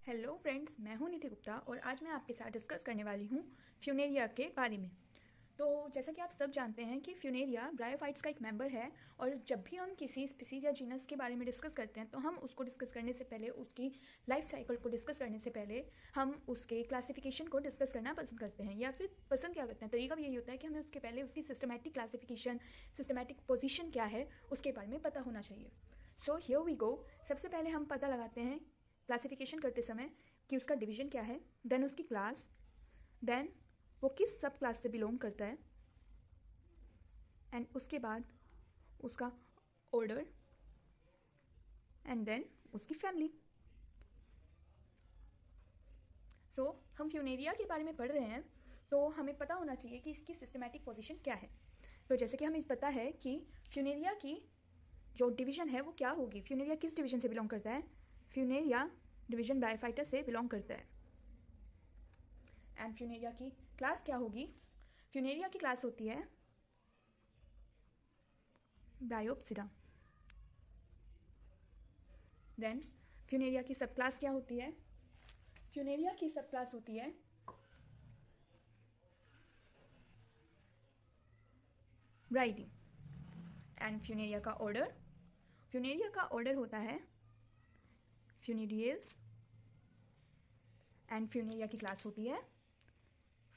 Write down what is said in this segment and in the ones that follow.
Hello friends, मैं हूं निधि गुप्ता और आज मैं आपके साथ डिस्कस करने वाली हूं फ्यूनेरिया के बारे में। तो जैसा कि आप सब जानते हैं कि फ्यूनेरिया ब्रायोफाइट्स का एक मेंबर है। और जब भी हम किसी स्पीसीज या जीनस के बारे में डिस्कस करते हैं तो हम उसको डिस्कस करने से पहले, उसकी लाइफ साइकिल को डिस्कस करने से पहले हम उसके क्लासिफिकेशन को डिस्कस करना पसंद करते हैं। या फिर पसंद क्या करते हैं, तरीका भी यही होता है कि हमें उसके पहले उसकी सिस्टमैटिक क्लासिफिकेशन, सिस्टमैटिक पोजिशन क्या है उसके बारे में पता होना चाहिए। So here we go. सबसे पहले हम पता लगाते हैं क्लासिफिकेशन करते समय कि उसका डिवीजन क्या है, देन उसकी क्लास, देन वो किस सब क्लास से बिलोंग करता है, एंड उसके बाद उसका ऑर्डर, एंड देन उसकी फैमिली। सो हम फ्यूनेरिया के बारे में पढ़ रहे हैं तो हमें पता होना चाहिए कि इसकी सिस्टमैटिक पोजीशन क्या है। तो जैसे कि हमें पता है कि फ्यूनेरिया की जो डिवीजन है वो क्या होगी। फ्यूनेरिया किस डिवीजन से बिलोंग करता है? फ्यूनेरिया डिवीजन ब्रायोफाइटा से बिलोंग करता है। एंड फ्यूनेरिया की क्लास क्या होगी? फ्यूनेरिया की क्लास होती है ब्रायोप्सिडा। देन फ्यूनेरिया की सब क्लास क्या होती है? फ्यूनेरिया की सब क्लास होती है ब्राइडी। एंड फ्यूनेरिया का ऑर्डर, फ्यूनेरिया का ऑर्डर होता है फ्यूनेरियल्स। एंड फ्यूनेरिया की क्लास होती है,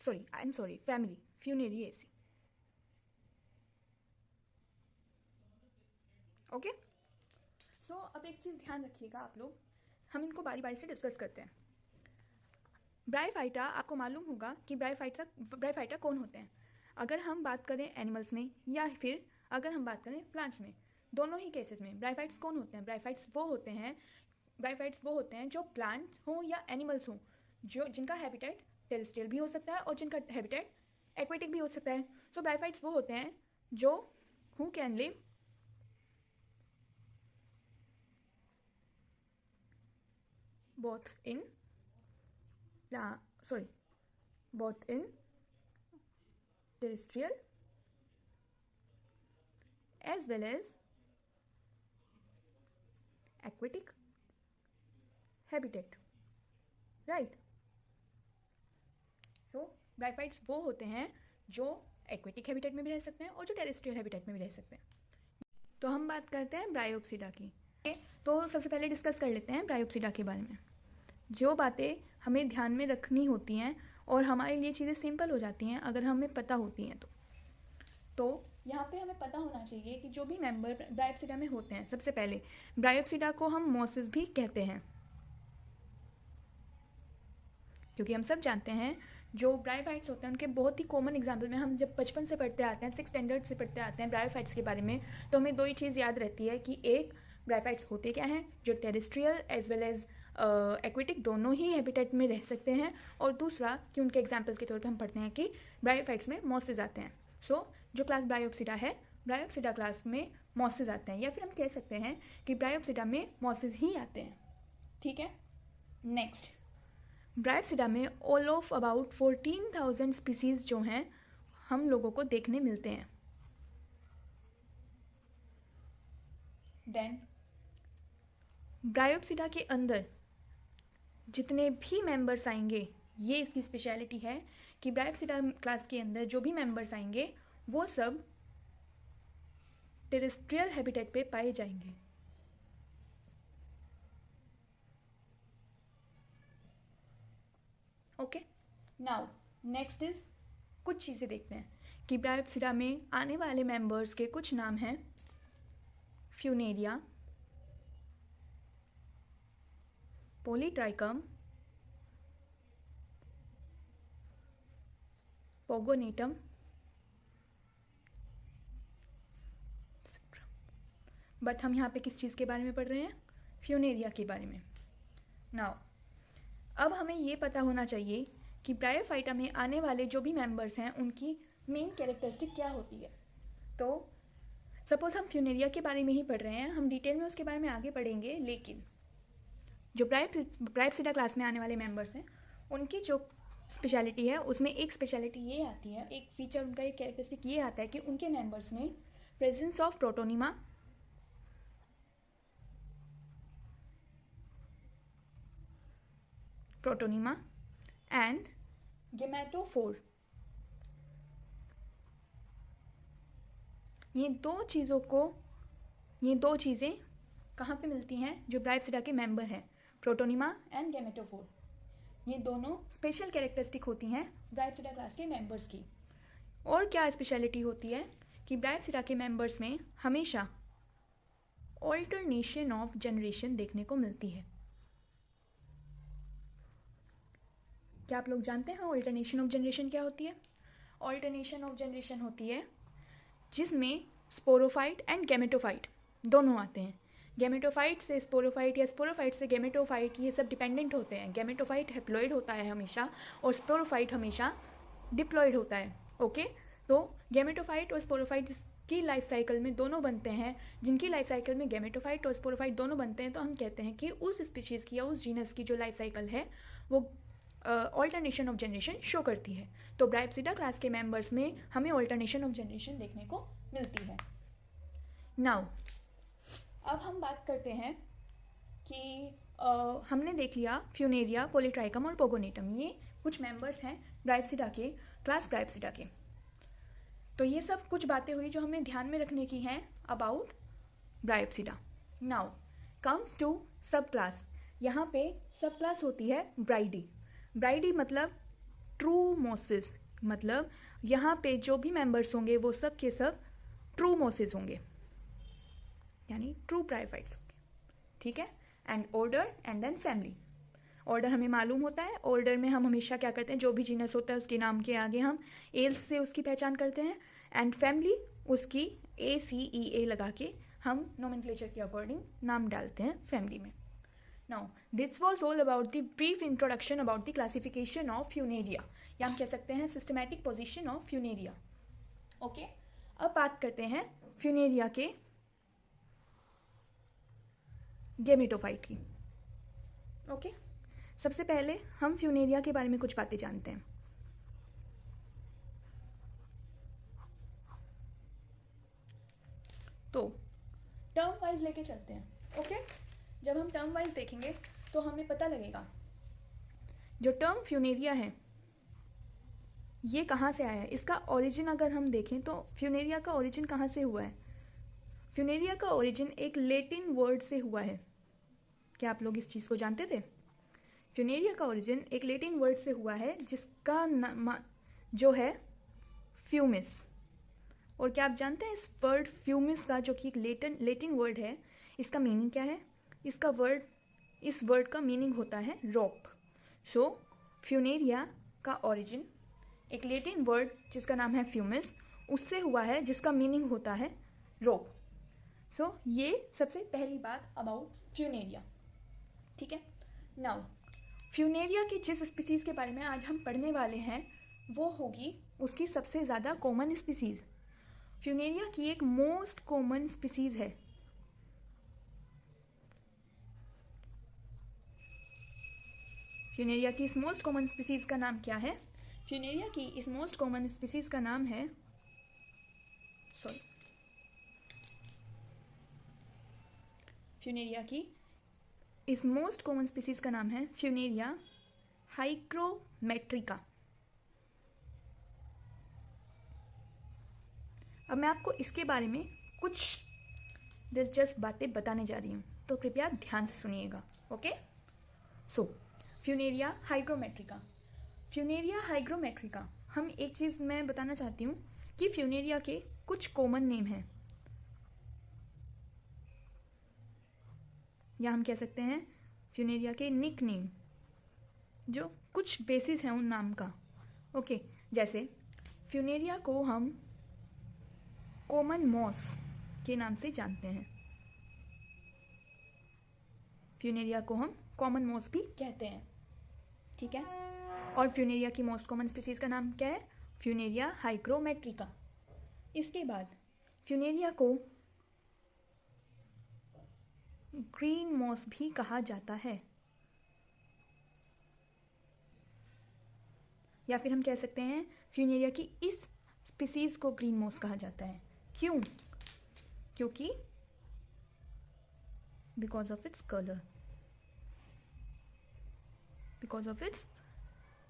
फैमिली, फ्यूनेरिएसी। ओके। सो अब एक चीज़ ध्यान रखिएगा आप लोग, हम इनको बारी बारी से डिस्कस करते हैं। ब्रायोफाइटा, आपको मालूम होगा कि ब्रायोफाइटा कौन होते हैं। अगर हम बात करें एनिमल्स में या फिर अगर हम बात करें प्लांट्स में, दोनों ही केसेस में ब्रायोफाइट्स कौन होते हैं? ब्रायोफाइट्स वो होते हैं जो प्लांट्स हों या एनिमल्स हों, जो जिनका हैबिटेट टेरेस्ट्रियल भी हो सकता है और जिनका हैबिटेट एक्वेटिक भी हो सकता है। सो ब्रायोफाइट्स वो होते हैं जो who can live both in both in terrestrial as well as aquatic habitat, right? So bryophytes वो होते हैं जो एक्वेटिक हैबिटेट में भी रह सकते हैं और जो टेरेस्ट्रियल हैबिटेट में भी रह सकते हैं। तो हम बात करते हैं ब्रायोप्सिडा की। तो सबसे पहले डिस्कस कर लेते हैं ब्रायोप्सिडा के बारे में। जो बातें हमें ध्यान में रखनी होती हैं और हमारे लिए चीज़ें सिंपल हो जाती हैं अगर हमें पता होती हैं तो यहाँ पे हमें पता होना चाहिए कि जो भी मेंबर ब्रायोप्सिडा में होते हैं, सबसे पहले ब्रायोप्सिडा को हम मॉसेस भी कहते हैं, क्योंकि हम सब जानते हैं जो ब्रायोफाइट्स होते हैं उनके बहुत ही कॉमन एग्जाम्पल में हम जब बचपन से पढ़ते आते हैं, 6th स्टैंडर्ड से पढ़ते आते हैं ब्रायोफाइट्स के बारे में, तो हमें दो ही चीज़ याद रहती है कि एक, ब्रायोफाइट्स होते क्या हैं जो terrestrial as well as aquatic दोनों ही हैबिटेट में रह सकते हैं, और दूसरा कि उनके एग्जाम्पल के तौर पर हम पढ़ते हैं कि ब्रायोफाइट्स में मॉसेस आते हैं। सो जो क्लास ब्रायोप्सिडा है, ब्रायोप्सिडा क्लास में मॉसेस आते हैं, या फिर हम कह सकते हैं कि ब्रायोप्सिडा में मॉसेस ही आते हैं। ठीक है। नेक्स्ट, ब्रायोप्सिडा में ऑल ऑफ अबाउट 14,000 स्पीसीज जो हैं हम लोगों को देखने मिलते हैं। देन ब्रायोप्सिडा के अंदर जितने भी मेंबर्स आएंगे, ये इसकी स्पेशलिटी है कि ब्रायोप्सिडा क्लास के अंदर जो भी मेंबर्स आएंगे वो सब टेरेस्ट्रियल हैबिटेट पे पाए जाएंगे। ओके। नाउ नेक्स्ट इज, कुछ चीज़ें देखते हैं कि ब्रायोप्सिडा में आने वाले मेंबर्स के कुछ नाम हैं फ्यूनेरिया, पोलीट्राइकम, पोगोनेटम, बट हम यहाँ पे किस चीज़ के बारे में पढ़ रहे हैं? फ्यूनेरिया के बारे में। नाउ अब हमें ये पता होना चाहिए कि ब्रायोफाइटा में आने वाले जो भी मेंबर्स हैं उनकी मेन कैरेक्टरिस्टिक क्या होती है। तो सपोज हम फ्यूनेरिया के बारे में ही पढ़ रहे हैं, हम डिटेल में उसके बारे में आगे पढ़ेंगे, लेकिन जो ब्रायोप्सिडा क्लास में आने वाले मेंबर्स हैं उनकी जो स्पेशलिटी है उसमें एक स्पेशलिटी ये आती है, एक फीचर उनका, एक कैरेक्टरिस्टिक ये आता है कि उनके मेंबर्स में presence of protonema, protonema and gametophore. ये दो चीज़ें कहाँ पे मिलती हैं? जो ब्राइप्सिडा के मेंबर हैं, प्रोटोनिमा एंड गेमेटोफोर। ये दोनों स्पेशल कैरेक्टरिस्टिक होती हैं ब्राइप्सिडा क्लास के मेंबर्स की। और क्या स्पेशलिटी होती है कि ब्राइप्सिडा के मेंबर्स में हमेशा ऑल्टरनेशन ऑफ जनरेशन देखने को मिलती है। क्या आप लोग जानते हैं ऑल्टरनेशन ऑफ जनरेशन क्या होती है? ऑल्टरनेशन ऑफ जनरेशन होती है जिसमें स्पोरोफाइट एंड गैमेटोफाइट दोनों आते हैं। गैमेटोफाइट से स्पोरोफाइट या स्पोरोफाइट से गैमेटोफाइट, ये सब डिपेंडेंट होते हैं। गैमेटोफाइट हैप्लॉइड होता है हमेशा और स्पोरोफाइट हमेशा डिप्लॉइड होता है। ओके, तो गैमेटोफाइट और स्पोरोफाइट जिसकी लाइफ साइकिल में दोनों बनते हैं, जिनकी लाइफ साइकिल में गैमेटोफाइट और स्पोरोफाइट दोनों बनते हैं, तो हम कहते हैं कि उस स्पीशीज़ की या उस जीनस की जो लाइफ साइकिल है वो ऑल्टरनेशन ऑफ जनरेशन शो करती है। तो ब्राइप्सिडा क्लास के मेंबर्स में हमें ऑल्टरनेशन ऑफ जनरेशन देखने को मिलती है। नाउ अब हम बात करते हैं कि हमने देख लिया फ्यूनेरिया, पॉलीट्राइकम और पोगोनेटम, ये कुछ मेंबर्स हैं ब्राइप्सिडा के, क्लास ब्राइप्सिडा के। तो ये सब कुछ बातें हुई जो हमें ध्यान में रखने की हैं अबाउट ब्राइप्सिडा। नाउ कम्स टू सब क्लास। यहाँ पे सब क्लास होती है ब्राइडी। ब्राइडी मतलब ट्रू मोसिस, मतलब यहाँ पे जो भी मेंबर्स होंगे वो सब के सब ट्रू मोसिस होंगे, यानी ट्रू ब्रायोफाइट्स होंगे। ठीक है, and order and then family. Order हमें मालूम होता है, ऑर्डर में हम हमेशा क्या करते हैं, जो भी जीनस होता है उसके नाम के आगे हम एल्स से उसकी पहचान करते हैं, एंड फैमिली उसकी ACEA लगा के हम नोमेनक्लेचर के अकॉर्डिंग नाम डालते हैं फैमिली में। Now, this was all about the brief introduction about the classification of Funaria, या हम कह सकते हैं systematic position of Funaria. Okay? अब बात करते हैं Funaria के गेमेटोफाइट की। Okay? सबसे पहले हम Funaria के बारे में कुछ बातें जानते हैं। तो टर्म वाइज लेके चलते हैं। ओके, जब हम टर्म वाइज देखेंगे तो हमें पता लगेगा जो टर्म फ्यूनेरिया है ये कहाँ से आया है। इसका ओरिजिन अगर हम देखें तो फ्यूनेरिया का ओरिजिन कहाँ से हुआ है? फ्यूनेरिया का ओरिजिन एक लैटिन वर्ड से हुआ है। क्या आप लोग इस चीज़ को जानते थे? फ्यूनेरिया का ओरिजिन एक लैटिन वर्ड से हुआ है जिसका जो है फ्यूमिस। और क्या आप जानते हैं इस वर्ड फ्यूमिस का, जो कि एक लैटिन वर्ड है, इसका मीनिंग क्या है? इस वर्ड का मीनिंग होता है रॉक। सो फ्यूनेरिया का ओरिजिन एक लैटिन वर्ड जिसका नाम है फ्यूमिस, उससे हुआ है जिसका मीनिंग होता है रॉक। सो ये सबसे पहली बात अबाउट फ्यूनेरिया। ठीक है, नाउ फ्यूनेरिया की जिस स्पीसीज़ के बारे में आज हम पढ़ने वाले हैं वो होगी उसकी सबसे ज़्यादा कॉमन स्पीसीज़। फ्यूनेरिया की एक मोस्ट कॉमन स्पीसीज़ है फ्यूनेरिया की इस मोस्ट कॉमन स्पीसीज़ का नाम क्या है? फ्यूनेरिया की इस मोस्ट कॉमन स्पीसीज़ का नाम है फ्यूनेरिया की इस मोस्ट कॉमन स्पीसीज़ का नाम है फ्यूनेरिया हाइग्रोमेट्रिका। अब मैं आपको इसके बारे में कुछ दिलचस्प बातें बताने जा रही हूँ, तो कृपया ध्यान से सुनिएगा। ओके, सो फ्यूनेरिया हाइग्रोमेट्रिका। फ्यूनेरिया हाइग्रोमेट्रिका, हम एक चीज़ मैं बताना चाहती हूँ कि फ्यूनेरिया के कुछ कॉमन नेम हैं, या हम कह सकते हैं फ्यूनेरिया के निक नेम, जो कुछ बेसिस हैं उन नाम का। ओके, जैसे फ्यूनेरिया को हम कॉमन मॉस के नाम से जानते हैं। फ्यूनेरिया को हम कॉमन मॉस भी कहते हैं। ठीक है, और फ्यूनेरिया की मोस्ट कॉमन स्पीसीज का नाम क्या है? फ्यूनेरिया हाइग्रोमेट्रिका। इसके बाद फ्यूनेरिया को ग्रीन मॉस भी कहा जाता है, या फिर हम कह सकते हैं फ्यूनेरिया की इस स्पीसीज को ग्रीन मॉस कहा जाता है। क्यों? क्योंकि because of its colour. Because of its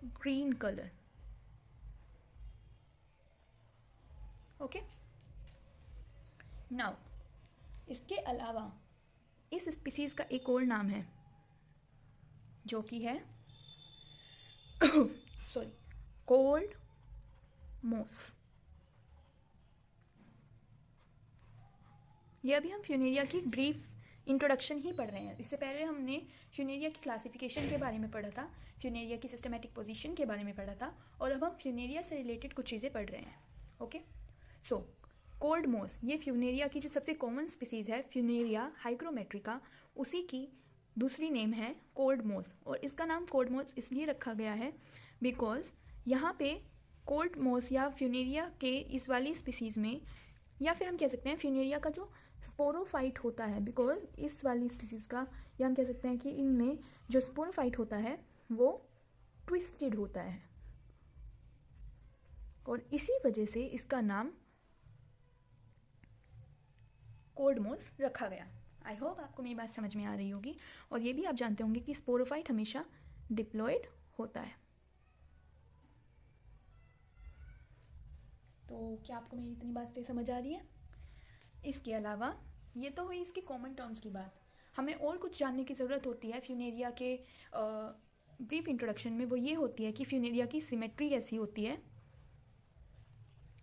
green colour. Okay, now इसके अलावा इस स्पीसीज का एक और नाम है जो कि है सॉरी कोल्ड मोस। ये अभी हम फ्यूनेरिया की ब्रीफ इंट्रोडक्शन ही पढ़ रहे हैं। इससे पहले हमने फ्यूनेरिया की क्लासिफिकेशन के बारे में पढ़ा था, फ्यूनेरिया की सिस्टमैटिक पोजीशन के बारे में पढ़ा था, और अब हम फ्यूनेरिया से रिलेटेड कुछ चीज़ें पढ़ रहे हैं। ओके, सो कोल्ड मोस ये फ्यूनेरिया की जो सबसे कॉमन स्पीसीज है फ्यूनेरिया हाइग्रोमेट्रिका, उसी की दूसरी नेम है कोल्ड मोस। और इसका नाम कोल्ड मोस इसलिए रखा गया है बिकॉज यहाँ पे कोल्ड मोस या फ्यूनेरिया के इस वाली स्पीसीज में, या फिर हम कह सकते हैं फ्यूनेरिया का जो स्पोरोफाइट होता है, बिकॉज इस वाली स्पीसीज का, या हम कह सकते हैं कि इनमें जो स्पोरोफाइट होता है वो ट्विस्टेड होता है, और इसी वजह से इसका नाम कोल्ड मोस रखा गया। आई होप आपको मेरी बात समझ में आ रही होगी, और ये भी आप जानते होंगे कि स्पोरोफाइट हमेशा डिप्लॉयड होता है। तो क्या आपको मेरी इतनी बातें समझ आ रही है? इसके अलावा ये तो हुई इसकी कॉमन टर्म्स की बात। हमें और कुछ जानने की ज़रूरत होती है फ्यूनेरिया के ब्रीफ इंट्रोडक्शन में, वो ये होती है कि फ्यूनेरिया की सिमेट्री कैसी होती है।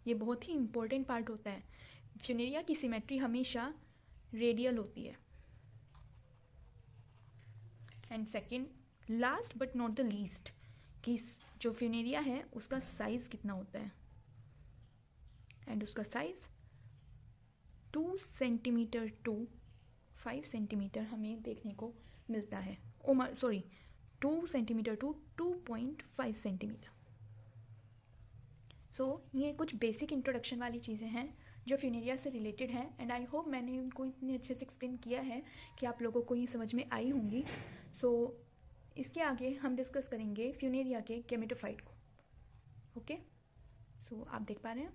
ये बहुत ही इम्पोर्टेंट पार्ट होता है। फ्यूनेरिया की सिमेट्री हमेशा रेडियल होती है। And second, last but not the least, कि जो फ्यूनेरिया है उसका साइज़ कितना होता है, एंड उसका साइज़ 2 सेंटीमीटर टू 5 सेंटीमीटर हमें देखने को मिलता है। 2 सेंटीमीटर टू 2.5 सेंटीमीटर। सो ये कुछ बेसिक इंट्रोडक्शन वाली चीज़ें हैं जो फ्यूनेरिया से रिलेटेड हैं, एंड आई होप मैंने उनको इतने अच्छे से एक्सप्लेन किया है कि आप लोगों को ये समझ में आई होंगी। सो इसके आगे हम डिस्कस करेंगे फ्यूनेरिया के गेमेटोफाइट को। ओके, सो आप देख पा रहे हैं